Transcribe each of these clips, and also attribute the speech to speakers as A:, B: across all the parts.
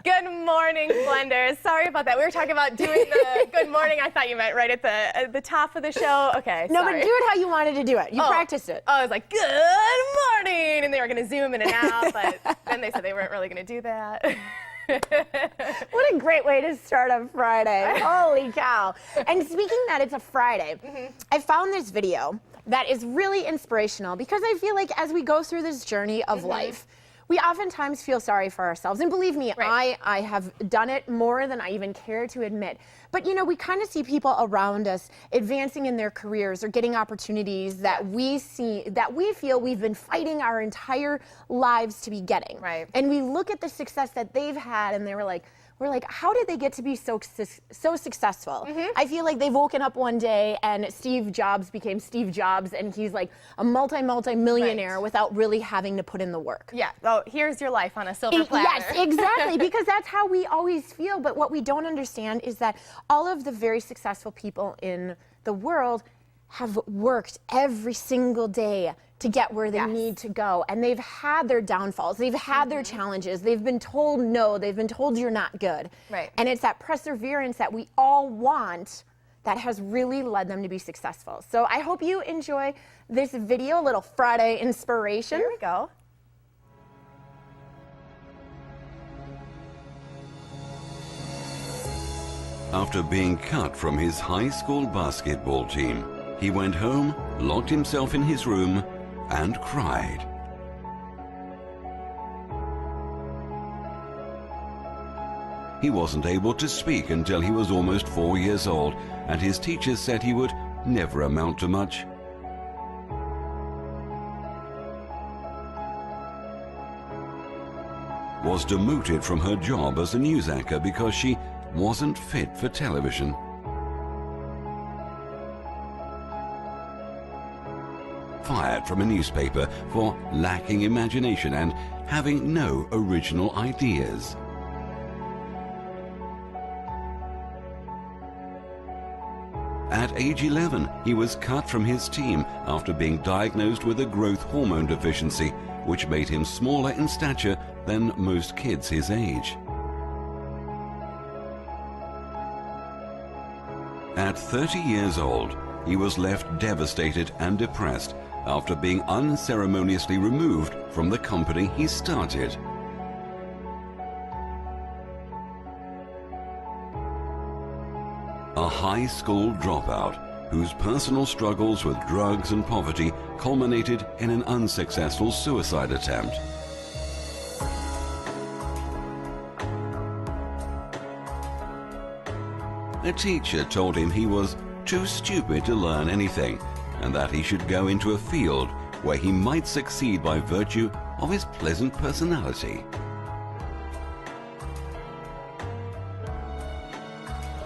A: Good morning, Blenders. Sorry about that. We were talking about doing the good morning. I thought you meant right at the top of the show. Okay,
B: No,
A: sorry.
B: but do it how you wanted to do it. You practiced it.
A: Oh, I was like, good morning, and they were going to zoom in and out, but then they said they weren't really going to do that.
B: What a great way to start a Friday. Holy cow. And speaking that it's a Friday, I found this video that is really inspirational because I feel like as we go through this journey of life, we oftentimes feel sorry for ourselves. And believe me, I have done it more than I even care to admit. But you know, we kind of see people around us advancing in their careers or getting opportunities that we feel we've been fighting our entire lives to be getting.
A: Right.
B: And we look at the success that they've had and we're like, how did they get to be so successful? I feel like they've woken up one day and Steve Jobs became Steve Jobs and he's like a multi-millionaire without really having to put in the work.
A: Yeah. Oh, here's your life on a silver platter.
B: Yes, exactly, because that's how we always feel. But what we don't understand is that all of the very successful people in the world have worked every single day to get where they need to go. And they've had their downfalls. They've had their challenges. They've been told no. They've been told you're not good.
A: Right.
B: And it's that perseverance that we all want that has really led them to be successful. So I hope you enjoy this video, a little Friday inspiration.
A: Here we go.
C: After being cut from his high school basketball team, he went home, locked himself in his room, and cried. He wasn't able to speak until he was almost 4 years old, and his teachers said he would never amount to much. Was demoted from her job as a news anchor because she wasn't fit for television. Fired from a newspaper for lacking imagination and having no original ideas. At age 11, he was cut from his team after being diagnosed with a growth hormone deficiency, which made him smaller in stature than most kids his age. At 30 years old, he was left devastated and depressed after being unceremoniously removed from the company he started. A high school dropout whose personal struggles with drugs and poverty culminated in an unsuccessful suicide attempt. A teacher told him he was too stupid to learn anything, and that he should go into a field where he might succeed by virtue of his pleasant personality.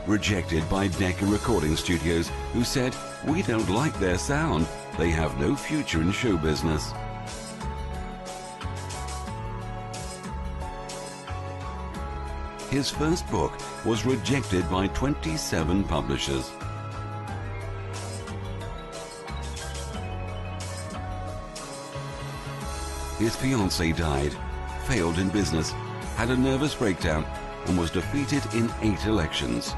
C: Rejected by Decca Recording Studios, who said, "We don't like their sound. They have no future in show business." His first book was rejected by 27 publishers. His fiancée died, failed in business, had a nervous breakdown, and was defeated in 8 elections.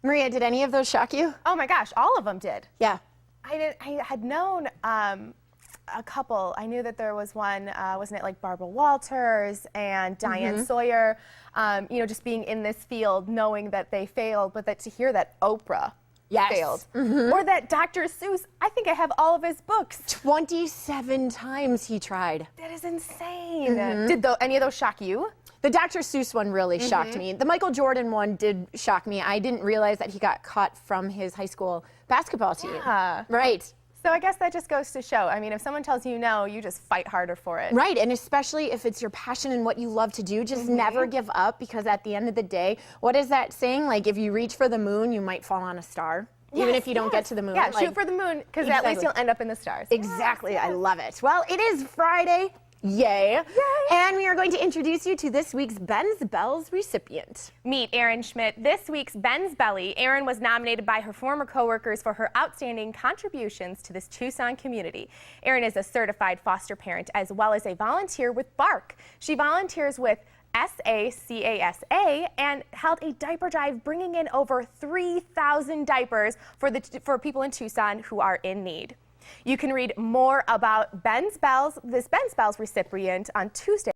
B: Maria, did any of those shock you?
A: Oh my gosh, all of them did.
B: Yeah.
A: I had known a couple. I knew that there was one, wasn't it like Barbara Walters and Diane Sawyer, you know, just being in this field, knowing that they failed, but that to hear that Oprah failed. Or that Dr. Seuss, I think I have all of his books.
B: 27 times he tried.
A: That is insane. Did any of those shock you?
B: The Dr. Seuss one really shocked me. The Michael Jordan one did shock me. I didn't realize that he got cut from his high school basketball team.
A: Yeah.
B: Right.
A: So I guess that just goes to show, I mean, if someone tells you no, you just fight harder for it.
B: Right, and especially if it's your passion and what you love to do, just never give up, because at the end of the day, what is that saying? Like, if you reach for the moon, you might fall on a star. Even if you don't get to the moon.
A: Yeah,
B: like,
A: shoot for the moon, because at least you'll end up in the stars.
B: Exactly, I love it. Well, it is Friday. Yay. And we are going to introduce you to this week's Ben's Bells recipient.
A: Meet Erin Schmidt, this week's Ben's Belly. Erin was nominated by her former coworkers for her outstanding contributions to this Tucson community. Erin is a certified foster parent as well as a volunteer with BARC. She volunteers with SACASA and held a diaper drive, bringing in over 3,000 diapers for people in Tucson who are in need. You can read more about this Ben's Bells recipient on Tuesday.